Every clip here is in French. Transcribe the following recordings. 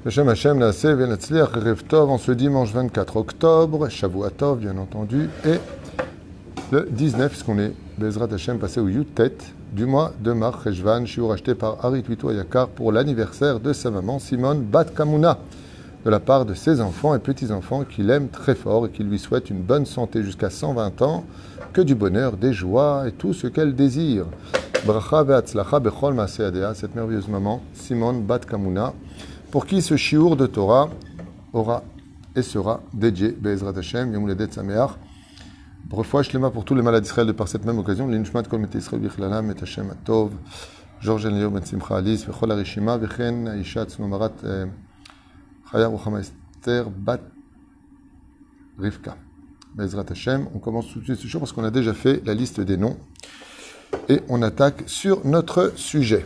Hashem Hashem Naaseh Venatzliach Erev Tov en ce dimanche 24 octobre, Shavua Tov bien entendu, et le 19, puisqu'on est Bezrat Hashem passé au Yutet du mois de Mar Cheshvan, shiur acheté par Harit Wito Yakar pour l'anniversaire de sa maman Simone Bat Kamuna, de la part de ses enfants et petits-enfants qu'il aime très fort et qui lui souhaitent une bonne santé jusqu'à 120 ans, que du bonheur, des joies et tout ce qu'elle désire. Bracha ve'atzlacha bechol maaseh yadea, cette merveilleuse maman, Simone Bat Kamuna, pour qui ce shiur de Torah aura et sera dédié, Be'ezrat Hashem, Yom Holadet Sameach, refoua shlema pour tous les malades d'Israël de par cette même occasion, l'Inshmat Kol Mete Israël Bichlalam et Hashem Atov, Georges Elio Ben Simcha Alice, Vechol Harishima, Vechen Aisha Tznomarat Chaya Ruchama Esther Bat Rivka. Be'ezrat Hashem, on commence tout de suite ce jour parce qu'on a déjà fait la liste des noms et on attaque sur notre sujet.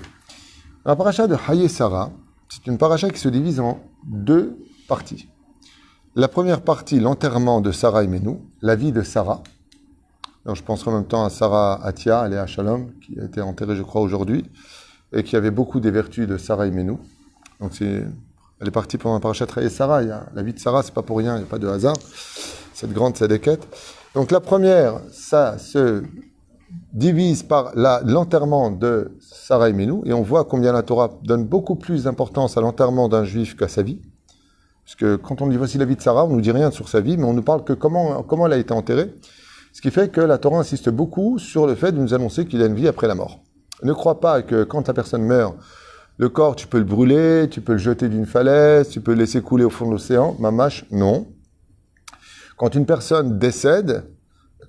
La paracha de Haye Sarah, c'est une paracha qui se divise en deux parties. La première partie, l'enterrement de Sarah Imenu, la vie de Sarah. Alors, je penserai en même temps à Sarah Atia, elle est à Shalom, qui a été enterrée, je crois, aujourd'hui, et qui avait beaucoup des vertus de Sarah Imenu. Donc, elle est partie pendant la paracha de Haye Sarah. La vie de Sarah, c'est pas pour rien, il n'y a pas de hasard. Cette grande Sédéquette. Donc, la première, ça se divise par l'enterrement de Sarah Imenu, et on voit combien la Torah donne beaucoup plus d'importance à l'enterrement d'un juif qu'à sa vie. Parce que quand on dit voici la vie de Sarah, on ne nous dit rien sur sa vie, mais on ne nous parle que comment elle a été enterrée. Ce qui fait que la Torah insiste beaucoup sur le fait de nous annoncer qu'il y a une vie après la mort. Ne crois pas que quand la personne meurt, le corps, tu peux le brûler, tu peux le jeter d'une falaise, tu peux le laisser couler au fond de l'océan. Mamash, non. Quand une personne décède,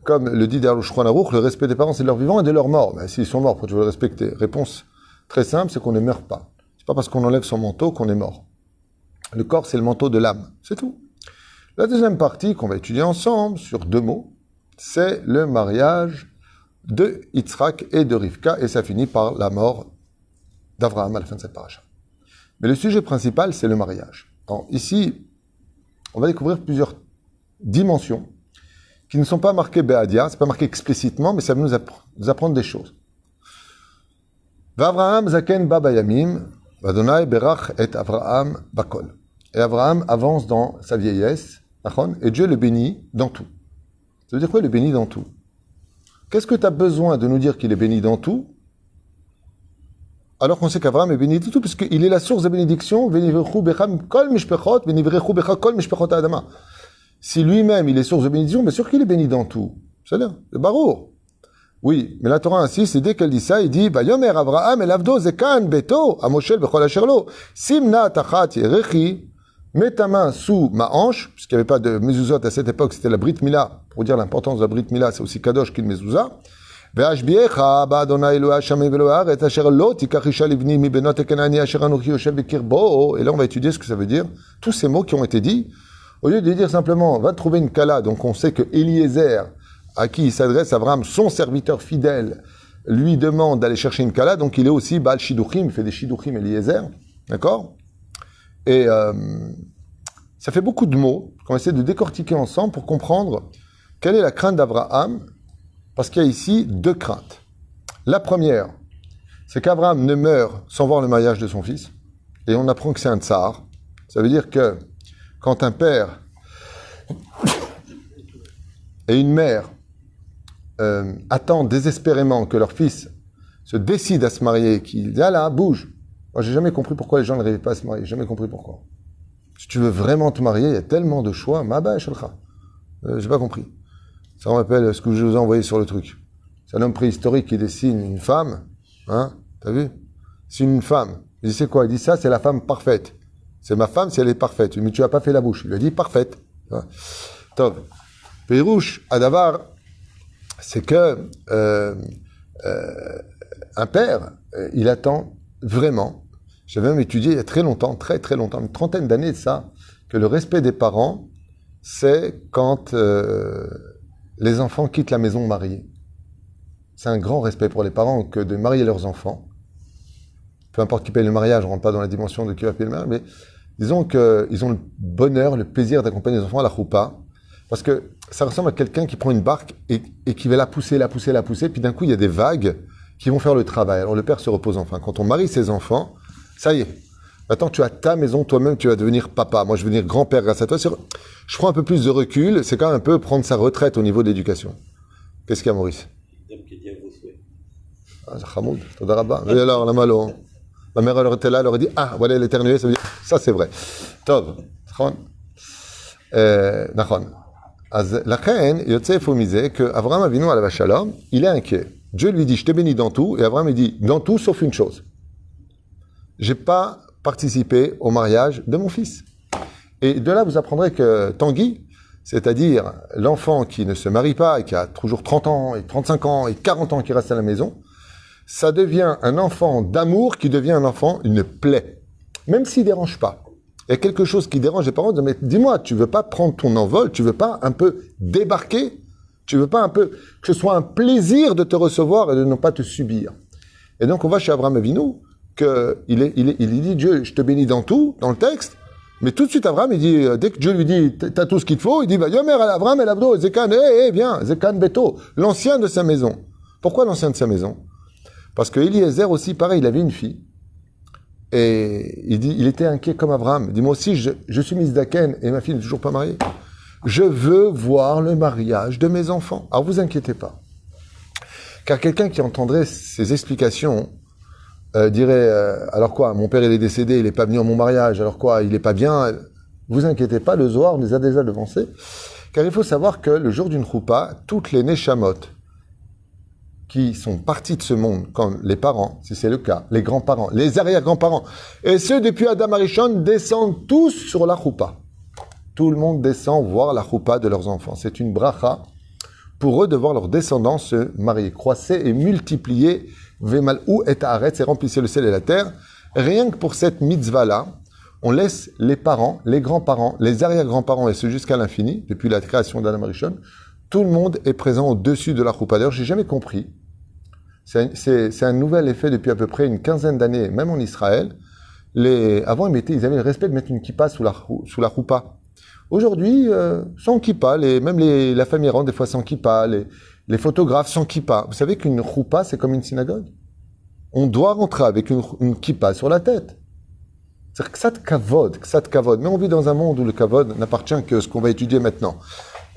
comme le dit Derlo Shulchan Aruch, le respect des parents, c'est de leur vivant et de leur mort. Mais s'ils sont morts, pourquoi tu veux le respecter? Réponse très simple, c'est qu'on ne meurt pas. C'est pas parce qu'on enlève son manteau qu'on est mort. Le corps, c'est le manteau de l'âme. C'est tout. La deuxième partie qu'on va étudier ensemble, sur deux mots, c'est le mariage de Yitzhak et de Rivka, et ça finit par la mort d'Avraham à la fin de cette paracha. Mais le sujet principal, c'est le mariage. Alors, ici, on va découvrir plusieurs dimensions qui ne sont pas marquées Be'adia, c'est pas marqué explicitement, mais ça va nous apprendre des choses. V'Avraham zaken ba bayamim, v'Adonai berach et Avraham bakol. Et Avraham avance dans sa vieillesse, et Dieu le bénit dans tout. Ça veut dire quoi, le bénit dans tout? Qu'est-ce que tu as besoin de nous dire qu'il est béni dans tout, alors qu'on sait qu'Avraham est béni dans tout, puisqu'il est la source de bénédiction, v'nivrechu becham kol mishpechot, v'nivrechu becha kol mishpechot ha'adama. Si lui-même, il est source de bénédiction, bien sûr qu'il est béni dans tout. C'est là, le barour. Oui, mais la Torah insiste, et dès qu'elle dit ça, il dit, Vayomer Avraham el avdo zekan beto, amoshel bechol asherlo, simna tachat yerechi, mets ta main sous ma hanche, puisqu'il n'y avait pas de mezuzot à cette époque, c'était la Brit Mila. Pour dire l'importance de la Brit Mila, c'est aussi kadosh qu'une mezuzah. Ve'ashbiecha ba'adonai Elohei hashamayim ve'Elohei haaretz asher lo tikach isha livni mi benot kenani asher anochi yoshev bekirbo. Et là, on va étudier ce que ça veut dire. Tous ces mots qui ont été dits, au lieu de dire simplement, va trouver une kala, donc on sait que Eliezer, à qui il s'adresse, Abraham, son serviteur fidèle, lui demande d'aller chercher une kala, donc il est aussi Baal Shiduchim, il fait des Shiduchim Eliezer, d'accord? Et ça fait beaucoup de mots qu'on va essayer de décortiquer ensemble pour comprendre quelle est la crainte d'Abraham, parce qu'il y a ici deux craintes. La première, c'est qu'Abraham ne meurt sans voir le mariage de son fils, et on apprend que c'est un tsar. Ça veut dire que quand un père et une mère attendent désespérément que leur fils se décide à se marier, qu'il dit « Ah là, bouge !» Moi, j'ai jamais compris pourquoi les gens n'arrivaient pas à se marier. J'ai jamais compris pourquoi. Si tu veux vraiment te marier, il y a tellement de choix. Maba shalcha. J'ai pas compris. Ça me rappelle ce que je vous ai envoyé sur le truc. C'est un homme préhistorique qui dessine une femme. Hein? T'as vu? C'est une femme. Il dit c'est quoi? Il dit ça, c'est la femme parfaite. C'est ma femme si elle est parfaite. Mais tu n'as pas fait la bouche. Il lui a dit parfaite. Tov. Pérouche, Adavar, c'est que un père, il attend vraiment. J'avais même étudié il y a très longtemps, très très longtemps, une trentaine d'années de ça, que le respect des parents, c'est quand les enfants quittent la maison mariée. C'est un grand respect pour les parents que de marier leurs enfants. Peu importe qui paye le mariage, on ne rentre pas dans la dimension de qui va payer le mariage, mais disons qu'ils ont le bonheur, le plaisir d'accompagner les enfants à la choupa, parce que ça ressemble à quelqu'un qui prend une barque et qui va la pousser, puis d'un coup il y a des vagues qui vont faire le travail. Alors le père se repose enfin. Quand on marie ses enfants, ça y est, Maintenant, tu as ta maison, toi-même, tu vas devenir papa. Moi, je vais devenir grand-père grâce à toi. Je prends un peu plus de recul. C'est quand même un peu prendre sa retraite au niveau de l'éducation. Qu'est-ce qu'il y a, Maurice? Ah, Hamoud, Toda Rabba. Et alors, la malo. Ma mère, elle était là, elle aurait dit, ah, voilà, elle éternuait, ça veut dire, ça c'est vrai. Tov. Nachon. La reine, Yotse Fomisé, que Abraham Avinu à la Shalom, il est inquiet. Dieu lui dit, je te bénis dans tout, et Abraham il dit, dans tout sauf une chose. J'ai pas participé au mariage de mon fils. Et de là, vous apprendrez que Tanguy, c'est-à-dire l'enfant qui ne se marie pas, et qui a toujours 30 ans, et 35 ans, et 40 ans qui reste à la maison, ça devient un enfant d'amour qui devient un enfant, une plaie. Même s'il ne dérange pas. Il y a quelque chose qui dérange les parents, mais dis-moi, tu veux pas prendre ton envol, tu veux pas un peu débarquer, tu veux pas un peu que ce soit un plaisir de te recevoir et de ne pas te subir. Et donc on va chez Abraham Avinu, il dit Dieu, je te bénis dans tout, dans le texte, mais tout de suite Abraham, il dit, dès que Dieu lui dit, t'as tout ce qu'il te faut, il dit, Yomer Abraham el Abdo, Zekan, viens, Zekan Beto, l'ancien de sa maison. Pourquoi l'ancien de sa maison? Parce que Eliezer aussi, pareil, il avait une fille. Et il était inquiet comme Abraham. Il dit, moi aussi, je suis Mizdaken et ma fille n'est toujours pas mariée. Je veux voir le mariage de mes enfants. Alors, vous inquiétez pas. Car quelqu'un qui entendrait ces explications dirait, alors quoi, mon père il est décédé, il n'est pas venu à mon mariage, alors quoi, il n'est pas bien. Vous inquiétez pas, le Zohar nous a déjà devancé. Car il faut savoir que le jour d'une choupa, toutes les Neshamot, qui sont partis de ce monde, comme les parents, si c'est le cas, les grands-parents, les arrière-grands-parents, et ceux depuis Adam Arishon descendent tous sur la choupa. Tout le monde descend voir la choupa de leurs enfants. C'est une bracha pour eux de voir leurs descendants se marier, croisser et multiplier, vemalou et haaretz, et remplissez le ciel et la terre. Rien que pour cette mitzvah-là, on laisse les parents, les grands-parents, les arrière-grands-parents, et ce jusqu'à l'infini, depuis la création d'Adam Arishon, tout le monde est présent au-dessus de la choupa. D'ailleurs, j'ai jamais compris. C'est un nouvel effet depuis à peu près une quinzaine d'années, même en Israël. Avant, ils avaient le respect de mettre une kippa sous la choupa. Aujourd'hui, sans kippa, la famille rentre des fois sans kippa, les photographes sans kippa. Vous savez qu'une choupa, c'est comme une synagogue. On doit rentrer avec une kippa sur la tête. C'est ksat kavod. Mais on vit dans un monde où le kavod n'appartient que ce qu'on va étudier maintenant.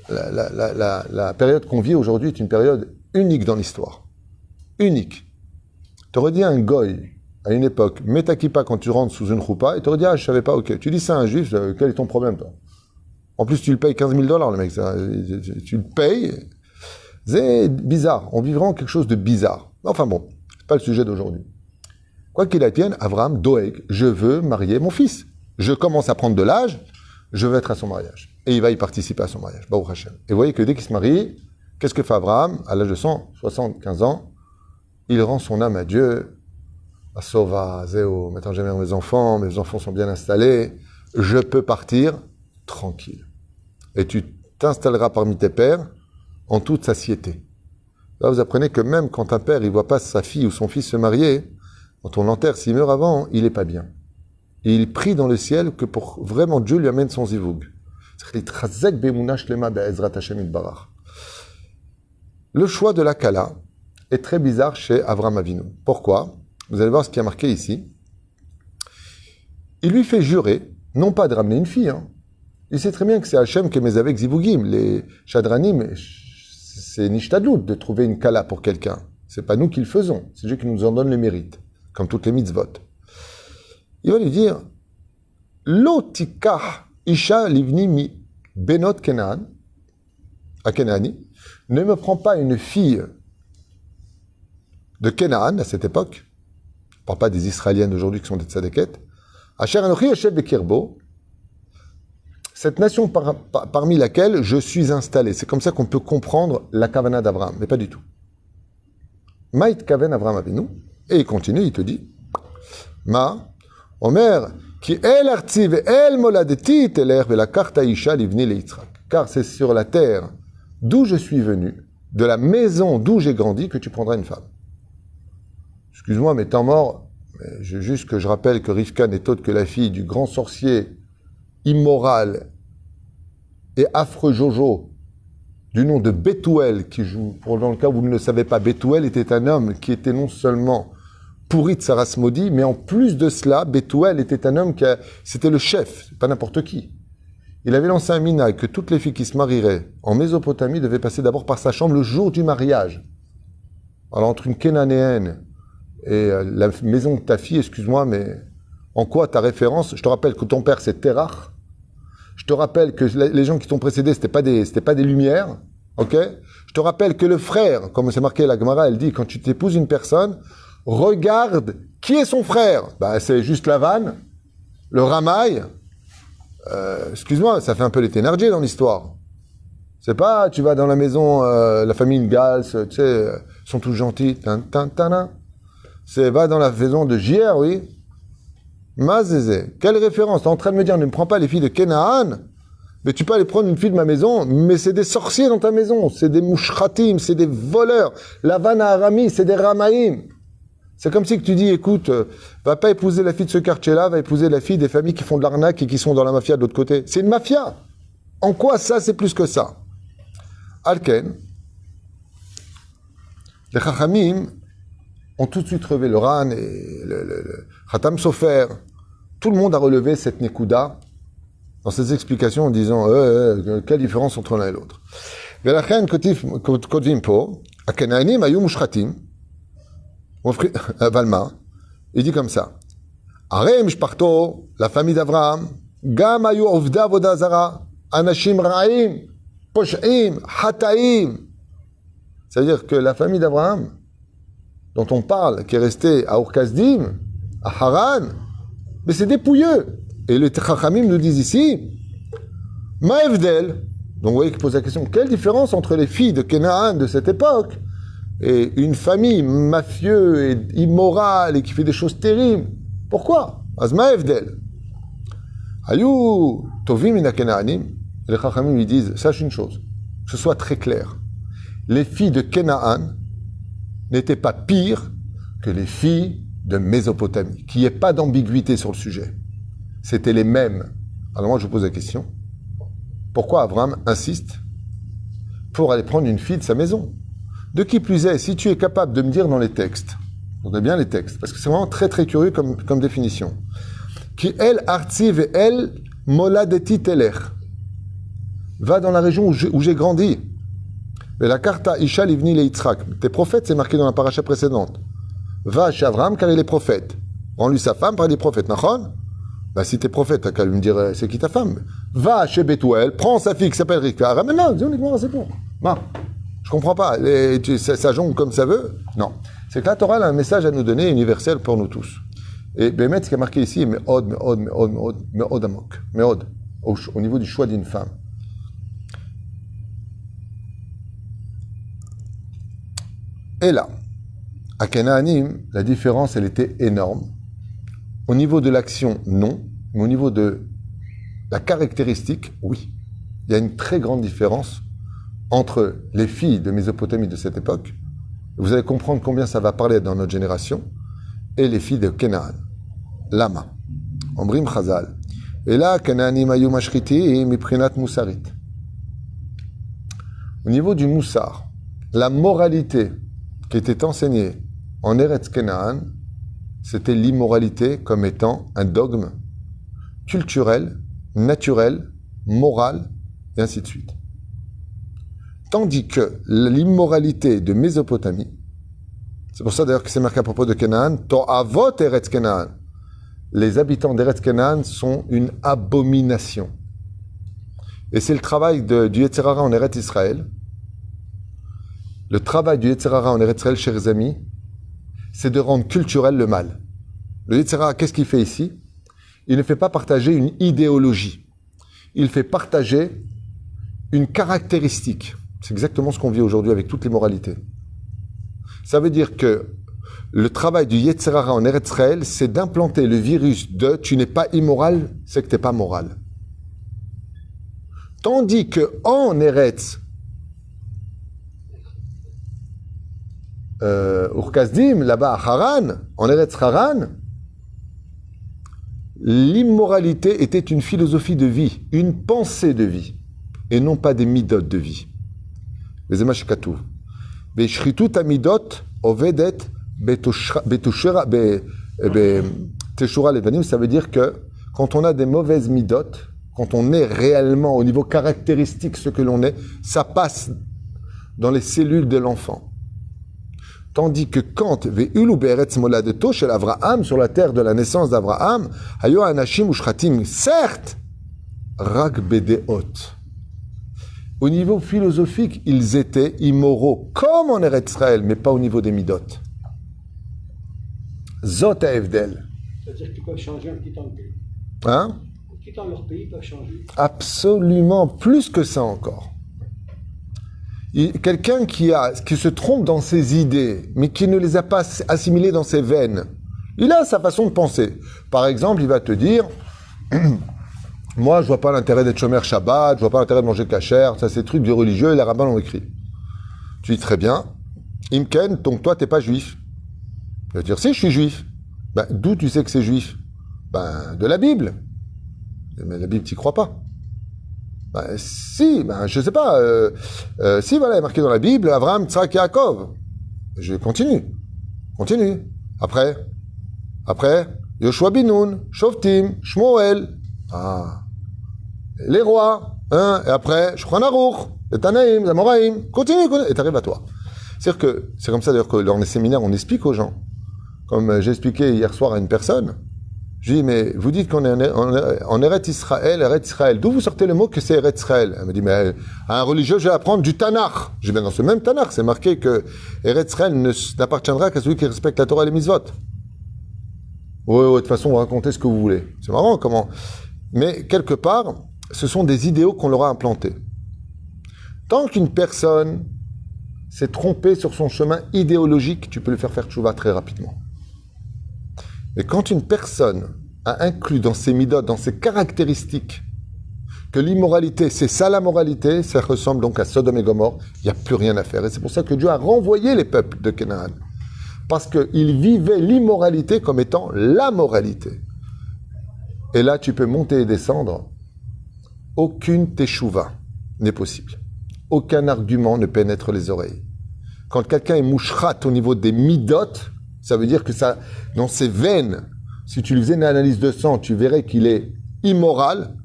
La période qu'on vit aujourd'hui est une période unique dans l'histoire. Unique. T'aurais dit à un goy, à une époque, mets ta kippa quand tu rentres sous une choupa, et t'aurais dit, ah, je savais pas, ok. Tu dis ça à un juif, quel est ton problème, toi? En plus, tu le payes $15 000, le mec, ça. Tu le payes. C'est bizarre. On vit vraiment quelque chose de bizarre. Enfin bon, c'est pas le sujet d'aujourd'hui. Quoi qu'il advienne, Abraham, Doeg, je veux marier mon fils. Je commence à prendre de l'âge, je veux être à son mariage. Et il va y participer à son mariage. Baruch Hashem. Et vous voyez que dès qu'il se marie, qu'est-ce que fait Abraham? À l'âge de 175 ans, il rend son âme à Dieu. Asova, Zéo, maintenant j'aime mes enfants sont bien installés, je peux partir tranquille. Et tu t'installeras parmi tes pères en toute satiété. Là, vous apprenez que même quand un père, il voit pas sa fille ou son fils se marier, quand on l'enterre, s'il meurt avant, il est pas bien. Et il prie dans le ciel que pour vraiment Dieu lui amène son zivoug. Le choix de la Kala est très bizarre chez Avraham Avinu. Pourquoi? Vous allez voir ce qui est marqué ici. Il lui fait jurer, non pas de ramener une fille. Il sait très bien que c'est Hachem qui est avec Zivougim. Les Shadranim, c'est Nishtadlout de trouver une Kala pour quelqu'un. C'est pas nous qui le faisons. C'est Dieu qui nous en donne le mérite. Comme toutes les mitzvot. Il va lui dire, Lo tikah isha livni mi benot Kenaan, à Kenaani, ne me prends pas une fille de Kenaan à cette époque. Je ne parle pas des Israéliennes d'aujourd'hui qui sont des tzadékettes. Asher anochi yoshev bekirbo, cette nation parmi laquelle je suis installé. C'est comme ça qu'on peut comprendre la kavana d'Abraham, mais pas du tout. Maït kaven Abraham Avinu, et il continue, il te dit, Ma, Omer, ki el artzi ve el moladeti teler ve la karta isha livni le Yitzhak. Car c'est sur la terre d'où je suis venu, de la maison d'où j'ai grandi, que tu prendras une femme. Excuse-moi, mais temps mort, juste que je rappelle que Rivka n'est autre que la fille du grand sorcier immoral et affreux Jojo du nom de Bethuel, qui joue, dans le cas où vous ne le savez pas, Bethuel était un homme qui était non seulement Purit Sarasmodi, mais en plus de cela, Bethuel était un homme c'était le chef, pas n'importe qui. Il avait lancé un minag que toutes les filles qui se marieraient en Mésopotamie devaient passer d'abord par sa chambre le jour du mariage. Alors entre une Kénanéenne et la maison de ta fille, excuse-moi, mais en quoi ta référence? Je te rappelle que ton père c'est Terach. Je te rappelle que les gens qui t'ont précédé c'était pas des lumières, ok? Je te rappelle que le frère, comme c'est marqué la Gemara, elle dit quand tu t'épouses une personne, regarde qui est son frère. Bah c'est juste Lavan, le Ramaï. Excuse-moi, ça fait un peu les Thénardier dans l'histoire. C'est pas, tu vas dans la maison, la famille Ngals, tu sais, sont tous gentils. C'est, va dans la maison de JR, oui. Mazézé. Quelle référence? T'es en train de me dire, ne me prends pas les filles de Kenaan, mais tu peux aller prendre une fille de ma maison, mais c'est des sorciers dans ta maison, c'est des mouchratim, c'est des voleurs. Lavan à Arami, c'est des ramaïm. C'est comme si que tu dis, écoute, va pas épouser la fille de ce quartier-là, va épouser la fille des familles qui font de l'arnaque et qui sont dans la mafia de l'autre côté. C'est une mafia. En quoi ça, c'est plus que ça? Alken, les Chachamim ont tout de suite relevé le Ran et le Khatam Sofer. Tout le monde a relevé cette Nekuda dans ses explications en disant quelle différence entre l'un et l'autre. Velachen kotvim po, Akenanim ayu mushratim. Valma, il dit comme ça. Arem mishparto, la famille d'Abraham, gam ayu ovda vodazara, anashim ra'im, posh'im, hataim. C'est-à-dire que la famille d'Abraham, dont on parle, qui est restée à Ur-Kasdim, à Haran, mais c'est dépouilleux. Et les Chachamim nous disent ici, Ma'evdel. Donc vous voyez qu'il pose la question, quelle différence entre les filles de Kenaan de cette époque et une famille mafieuse et immorale et qui fait des choses terribles? Pourquoi? Azma Evdel. Ayou Tovim ina Kenaanim. Les Chachamim lui disent, sache une chose, que ce soit très clair. Les filles de Kenaan n'étaient pas pires que les filles de Mésopotamie. Qu'il n'y ait pas d'ambiguïté sur le sujet. C'était les mêmes. Alors moi je vous pose la question. Pourquoi Abraham insiste pour aller prendre une fille de sa maison? De qui plus est, si tu es capable de me dire dans les textes, regardez bien les textes, parce que c'est vraiment très très curieux comme définition, qui el artziv et el moladeti telech, va dans la région où j'ai grandi. Mais la karta isha livni le Yitzhak, tes prophètes, c'est marqué dans la paracha précédente. Va chez Abraham car il est prophète. Rends-lui sa femme par il est prophète. Nachon? Bah si t'es prophète, t'as qu'à lui me dire c'est qui ta femme. Va chez Bethuel, prends sa fille qui s'appelle Rivka, ramène-la, dis uniquement c'est bon. Je comprends pas. Ça jongle comme ça veut. Non. C'est que la Torah a un message à nous donner universel pour nous tous. Et Bémet, ce qui est marqué ici, Me'od amok. Me'od. Au niveau du choix d'une femme. Et là, à Kenaanim, la différence, elle était énorme. Au niveau de l'action, non. Mais au niveau de la caractéristique, oui. Il y a une très grande différence entre les filles de Mésopotamie de cette époque, vous allez comprendre combien ça va parler dans notre génération, et les filles de Kenaan. Lama. Ombrim Chazal. Et là, Kenaanim ayu mashriti miprinat musarit. Au niveau du moussar, la moralité qui était enseignée en Eretz Kenaan, c'était l'immoralité comme étant un dogme culturel, naturel, moral, et ainsi de suite. Tandis que l'immoralité de Mésopotamie, c'est pour ça d'ailleurs que c'est marqué à propos de Kenaan, To'avot Eretz Kenaan. Les habitants d'Eretz Kenaan sont une abomination. Et c'est le travail du Yetzer Hara en Eretz Israël. Le travail du Yetzer Hara en Eretz Israël, chers amis, c'est de rendre culturel le mal. Le Yetzer Hara, qu'est-ce qu'il fait ici? Il ne fait pas partager une idéologie. Il fait partager une caractéristique. C'est exactement ce qu'on vit aujourd'hui avec toutes les moralités. Ça veut dire que le travail du Yetzer Hara en Eretz Israël, c'est d'implanter le virus de « tu n'es pas immoral, c'est que tu n'es pas moral ». Tandis qu'en Eretz, Ur-Kasdim, là-bas à Haran, en Eretz Haran, l'immoralité était une philosophie de vie, une pensée de vie, et non pas des midotes de vie. Les Emashkatu. Veshritut amidot ovedet Teshura Levanim, ça veut dire que quand on a des mauvaises midotes, quand on est réellement au niveau caractéristique ce que l'on est, ça passe dans les cellules de l'enfant. Tandis que quand Ve'ulu be'eretz moladeto shel Avraham, sur la terre de la naissance d'Avraham, hayo anashim ushchatim, certes, rak bedeot. Au niveau philosophique, ils étaient immoraux, comme en Eretz Israël, mais pas au niveau des midot. Zot ha'evdel. C'est-à-dire qu'ils peuvent changer en quittant le pays. Hein? En quittant leur pays, ils peuvent changer. Absolument, plus que ça encore. Quelqu'un qui se trompe dans ses idées, mais qui ne les a pas assimilées dans ses veines, il a sa façon de penser. Par exemple, il va te dire, moi, je vois pas l'intérêt d'être chômeur Shabbat, je vois pas l'intérêt de manger kasher, ça c'est des trucs de religieux, et les rabbins l'ont écrit. Tu dis très bien, Imken, donc toi, t'es pas juif. Il va dire, si, je suis juif. Ben, d'où tu sais que c'est juif? Ben, de la Bible. Mais la Bible, t'y crois pas. Ben, si, ben, je sais pas. Si, voilà, il est marqué dans la Bible, Avraham, Tzrak, Yaakov. Je continue. Après, Yoshua Binoun, Shoftim, Shmuel. Ah. Les rois. Hein, et après, Shulchan Aruch, les Tanaïm, les Amoraïm. Continue, et t'arrives à toi. C'est-à-dire que, c'est comme ça d'ailleurs que dans les séminaires, on explique aux gens. Comme j'ai expliqué hier soir à une personne, je dis, mais vous dites qu'on est en Eretz Israël. D'où vous sortez le mot que c'est Eretz Israël? Elle me dit, mais à un religieux, je vais apprendre du Tanakh. Je dis, mais dans ce même Tanakh, c'est marqué que Eretz Israël n'appartiendra qu'à celui qui respecte la Torah et les mitzvot. Oui, de toute façon, vous racontez ce que vous voulez. C'est marrant comment. Mais quelque part, ce sont des idéaux qu'on leur a implantés. Tant qu'une personne s'est trompée sur son chemin idéologique, tu peux lui faire tchouva très rapidement. Mais quand une personne a inclus dans ses midot, dans ses caractéristiques, que l'immoralité, c'est ça la moralité, ça ressemble donc à Sodome et Gomorrhe, il n'y a plus rien à faire. Et c'est pour ça que Dieu a renvoyé les peuples de Canaan. Parce qu'ils vivaient l'immoralité comme étant la moralité. Et là, tu peux monter et descendre. Aucune teshuva n'est possible. Aucun argument ne pénètre les oreilles. Quand quelqu'un est mouchrat au niveau des midot, ça veut dire que ça, dans ses veines, si tu lui faisais une analyse de sang, tu verrais qu'il est immoral,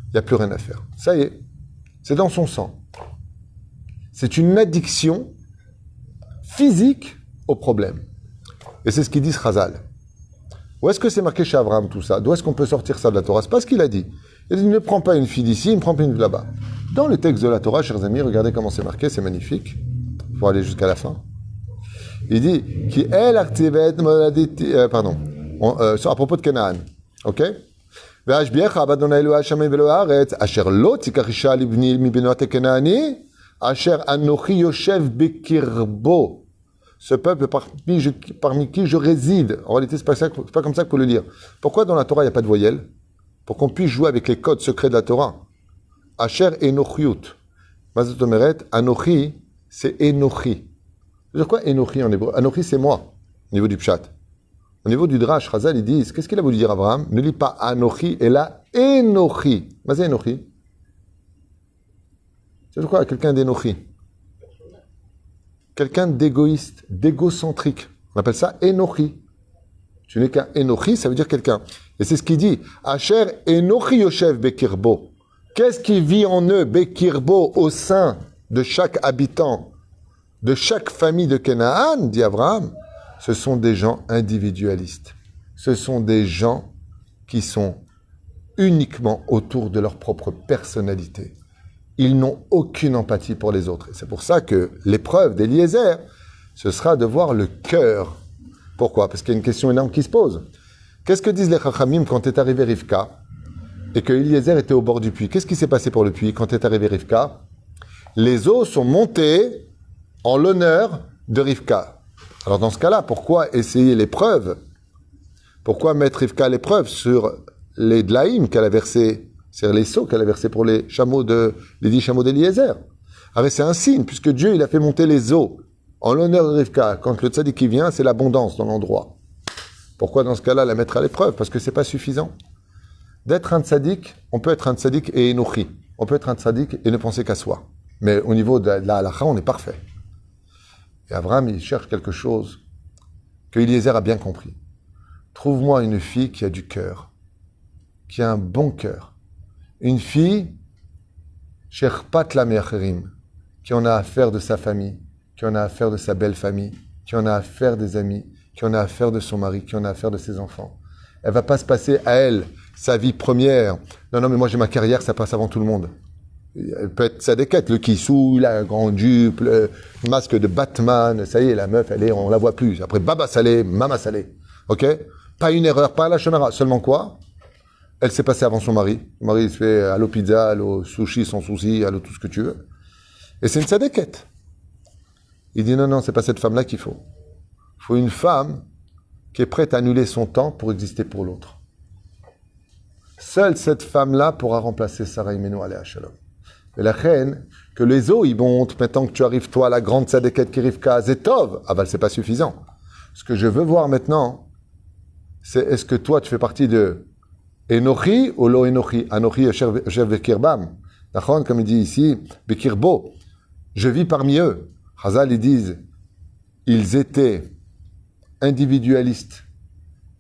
il n'y a plus rien à faire. Ça y est, c'est dans son sang. C'est une addiction physique au problème. Et c'est ce qu'il dit Chazal. Où est-ce que c'est marqué chez Abraham tout ça? D'où est-ce qu'on peut sortir ça de la Torah? C'est pas ce qu'il a dit. Il dit, ne prends pas une fille d'ici, ne prends pas une de là-bas. Dans le texte de la Torah, chers amis, regardez comment c'est marqué, c'est magnifique. Il faut aller jusqu'à la fin. Il dit, qui elle activait, pardon, à propos de Canaan, ok? והשביעך אדוני אלוהי השמים ואלוהי הארץ, אשר לא תיקח אישה לבני מבנות הכנעני, אשר אנוכי יושב בקרבו. Ce peuple parmi qui je réside. En réalité, c'est pas comme ça qu'il faut le lire. Pourquoi dans la Torah, il n'y a pas de voyelle? Pour qu'on puisse jouer avec les codes secrets de la Torah. Asher enochiut. Mazot omeret, anochi, c'est enochi. C'est quoi enochi en hébreu? Anochi, c'est moi, au niveau du pshat. Au niveau du drash, Chazal, ils disent, qu'est-ce qu'il a voulu dire Abraham? Ne lis pas anochi, et là, enochi. Mazé enochi. C'est quoi quelqu'un d'enochi? Quelqu'un d'égoïste, d'égocentrique. On appelle ça enochi. Tu n'es qu'un enochi, ça veut dire quelqu'un. Et c'est ce qu'il dit. Asher enochi yoshev bekirbo. Qu'est-ce qui vit en eux, bekirbo, au sein de chaque habitant, de chaque famille de Canaan, dit Abraham? Ce sont des gens individualistes. Ce sont des gens qui sont uniquement autour de leur propre personnalité. Ils n'ont aucune empathie pour les autres. Et c'est pour ça que l'épreuve d'Eliezer, ce sera de voir le cœur. Pourquoi? Parce qu'il y a une question énorme qui se pose. Qu'est-ce que disent les Chachamim quand est arrivé Rivka et que Eliezer était au bord du puits? Qu'est-ce qui s'est passé pour le puits quand est arrivé Rivka? Les eaux sont montées en l'honneur de Rivka. Alors dans ce cas-là, pourquoi essayer l'épreuve? Pourquoi mettre Rivka à l'épreuve sur les dlaïm qu'elle a versés, c'est les seaux qu'elle a versés pour les 10 chameaux d'Eliezer? Alors c'est un signe, puisque Dieu il a fait monter les eaux en l'honneur de Rivka. Quand le tzaddik qui vient, c'est l'abondance dans l'endroit. Pourquoi dans ce cas-là la mettre à l'épreuve? Parce que c'est pas suffisant. D'être un tzaddik, on peut être un tzaddik et enochi. On peut être un tzaddik et ne penser qu'à soi. Mais au niveau de la halakha, on est parfait. Et Abraham, il cherche quelque chose que Eliezer a bien compris. Trouve-moi une fille qui a du cœur, qui a un bon cœur. Une fille, Sherpat la me'acherim, qui en a affaire de sa famille, qui en a affaire de sa belle famille, qui en a affaire des amis, qui en a affaire de son mari, qui en a affaire de ses enfants. Elle va pas se passer à elle, sa vie première. Non, mais moi j'ai ma carrière, ça passe avant tout le monde. Elle peut être sa déquête, le kissou, la grande jupe, le masque de Batman, ça y est, la meuf, on la voit plus. Après, Baba Salé, Mama Salé. Ok? Pas une erreur, pas la chonara. Seulement quoi? Elle s'est passée avant son mari. Son mari, il se fait allo pizza, allo sushi sans souci, allo tout ce que tu veux. Et c'est une sadéquette. Il dit non, c'est pas cette femme-là qu'il faut. Il faut une femme qui est prête à annuler son temps pour exister pour l'autre. Seule cette femme-là pourra remplacer Sarah Imenu aléha shalom. Et la reine, que les eaux y montent, maintenant que tu arrives toi, la grande sadéquette qui arrive qu'à Zetov, Aval, c'est pas suffisant. Ce que je veux voir maintenant, c'est est-ce que toi tu fais partie de Enochi ou lo Enochi? Anochi Yoshev Bekirbam. D'accord, comme il dit ici, Bekirbo. Je vis parmi eux. Chazal, ils disent, ils étaient individualistes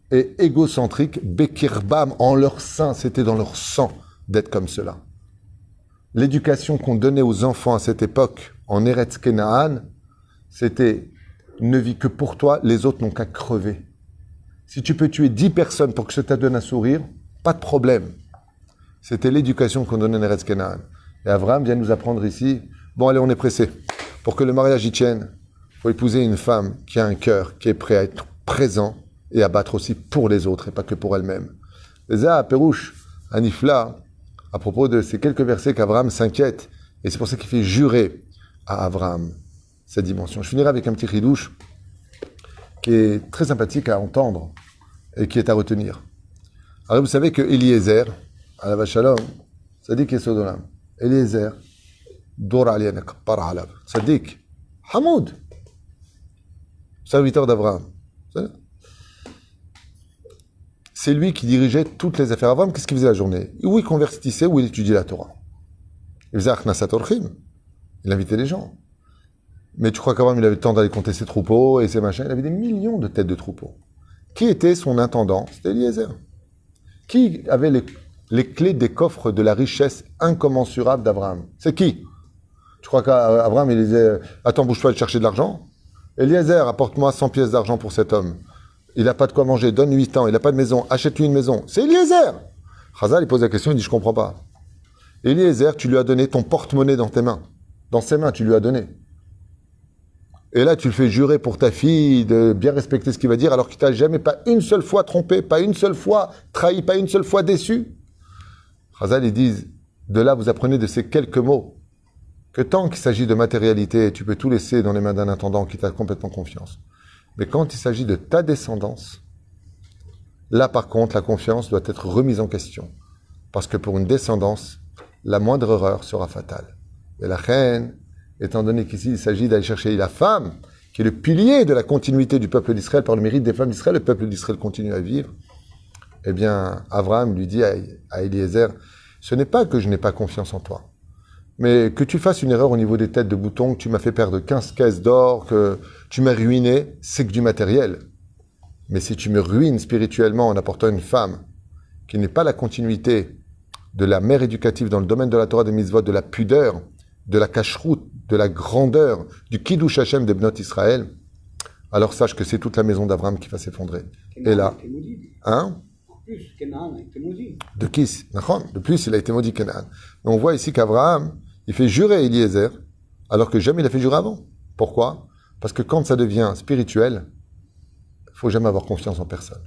et égocentriques. Bekirbam, en leur sein, c'était dans leur sang d'être comme cela. L'éducation qu'on donnait aux enfants à cette époque, en Eretz Kenaan, c'était ne vis que pour toi, les autres n'ont qu'à crever. Si tu peux tuer 10 personnes pour que ça te donne un sourire, pas de problème. C'était l'éducation qu'on donnait en Eretz Kenaan. Et Abraham vient nous apprendre ici, bon allez, on est pressé. Pour que le mariage y tienne, il faut épouser une femme qui a un cœur, qui est prêt à être présent et à battre aussi pour les autres et pas que pour elle-même. Les à Pérouche, à Nifla, à propos de ces quelques versets qu'Abraham s'inquiète, et c'est pour ça qu'il fait jurer à Abraham cette dimension. Je finirai avec un petit ridouche qui est très sympathique à entendre et qui est à retenir. Alors vous savez que Eliezer, à la Vachalom, Sadik Yesodolam, Eliezer, Dor Alienek, Par Alav, Sadik, Hamoud, serviteur d'Abraham. C'est lui qui dirigeait toutes les affaires. Abraham, qu'est-ce qu'il faisait la journée? Où il convertissait, où il étudiait la Torah. Il faisait Achnasat Orchim. Il invitait les gens. Mais tu crois qu'Abraham, il avait le temps d'aller compter ses troupeaux et ses machins? Il avait des millions de têtes de troupeaux. Qui était son intendant? C'était Eliezer. Qui avait les clés des coffres de la richesse incommensurable d'Abraham? C'est qui? Tu crois qu'Abraham, il disait, attends, bouge-toi de chercher de l'argent? Eliezer, apporte-moi 100 pièces d'argent pour cet homme. Il n'a pas de quoi manger, donne 8 ans, il n'a pas de maison, achète-lui une maison. C'est Eliezer! Chazal, il pose la question, il dit, je comprends pas. Eliezer, tu lui as donné ton porte-monnaie dans tes mains. Dans ses mains, tu lui as donné. Et là, tu le fais jurer pour ta fille de bien respecter ce qu'il va dire, alors qu'il t'a jamais, pas une seule fois trompé, pas une seule fois trahi, pas une seule fois déçu. Chazal, ils disent, de là, vous apprenez de ces quelques mots, que tant qu'il s'agit de matérialité, tu peux tout laisser dans les mains d'un intendant qui t'a complètement confiance. Mais quand il s'agit de ta descendance, là, par contre, la confiance doit être remise en question. Parce que pour une descendance, la moindre erreur sera fatale. Et la reine, étant donné qu'ici, il s'agit d'aller chercher la femme, qui est le pilier de la continuité du peuple d'Israël, par le mérite des femmes d'Israël, le peuple d'Israël continue à vivre. Eh bien, Abraham lui dit à Eliezer, ce n'est pas que je n'ai pas confiance en toi, mais que tu fasses une erreur au niveau des têtes de boutons, que tu m'as fait perdre 15 caisses d'or, que tu m'as ruiné, c'est que du matériel. Mais si tu me ruines spirituellement en apportant une femme qui n'est pas la continuité de la mère éducative dans le domaine de la Torah des mitzvot, de la pudeur, de la cacheroute, de la grandeur, du kiddush Hashem des Bnot Israël, alors sache que c'est toute la maison d'Abraham qui va s'effondrer. Et là, hein? De qui? De plus, il a été maudit Canaan. Mais on voit ici qu'Abraham, il fait jurer Eliezer, alors que jamais il a fait jurer avant. Pourquoi? Parce que quand ça devient spirituel, il faut jamais avoir confiance en personne.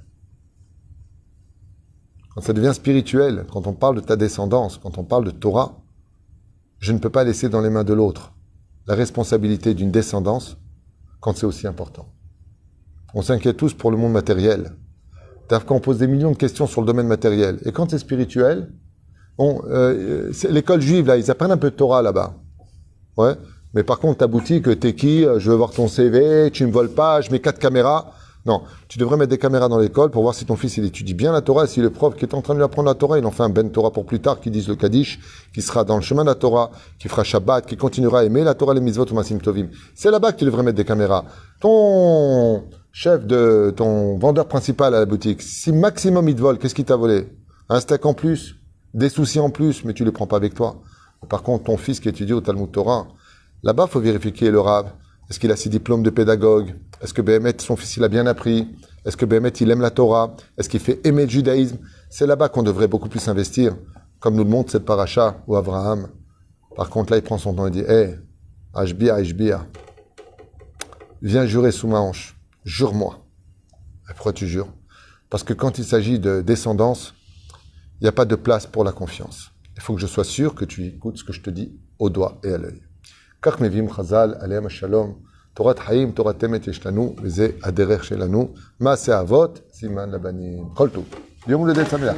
Quand ça devient spirituel, quand on parle de ta descendance, quand on parle de Torah, je ne peux pas laisser dans les mains de l'autre la responsabilité d'une descendance quand c'est aussi important. On s'inquiète tous pour le monde matériel. Quand on pose des millions de questions sur le domaine matériel. Et quand c'est spirituel, bon, l'école juive, là, ils apprennent un peu de Torah là-bas. Ouais. Mais par contre, ta boutique, t'es qui? Je veux voir ton CV, tu me voles pas, je mets 4 caméras. Non, tu devrais mettre des caméras dans l'école pour voir si ton fils il étudie bien la Torah, et si le prof qui est en train de lui apprendre la Torah, il en fait un ben Torah pour plus tard, qui dise le Kaddish, qui sera dans le chemin de la Torah, qui fera Shabbat, qui continuera à aimer la Torah, les mitzvot, ou Masim Tovim. C'est là-bas que tu devrais mettre des caméras. chef de ton vendeur principal à la boutique, si maximum il te vole, qu'est-ce qu'il t'a volé? Un steak en plus, des soucis en plus, mais tu les prends pas avec toi. Par contre, ton fils qui étudie au Talmud Torah, là-bas, il faut vérifier le rab. Est-ce qu'il a ses diplômes de pédagogue? Est-ce que Béhémet, son fils, il a bien appris? Est-ce que Béhémet, il aime la Torah? Est-ce qu'il fait aimer le judaïsme? C'est là-bas qu'on devrait beaucoup plus investir, comme nous le montre cette paracha ou Abraham. Par contre, là, il prend son temps et dit, hé, Ashbia, viens jurer sous ma hanche. Jure-moi. Et pourquoi tu jures? Parce que quand il s'agit de descendance, il n'y a pas de place pour la confiance. Il faut que je sois sûr que tu écoutes ce que je te dis au doigt et à l'œil. כך מביאים חז"ל עליהם השלום, תורת חיים, תורת אמת יש לנו, וזה הדרך שלנו. מעשה אבות, סימן לבנים. כל טוב. יום הולדת שמח.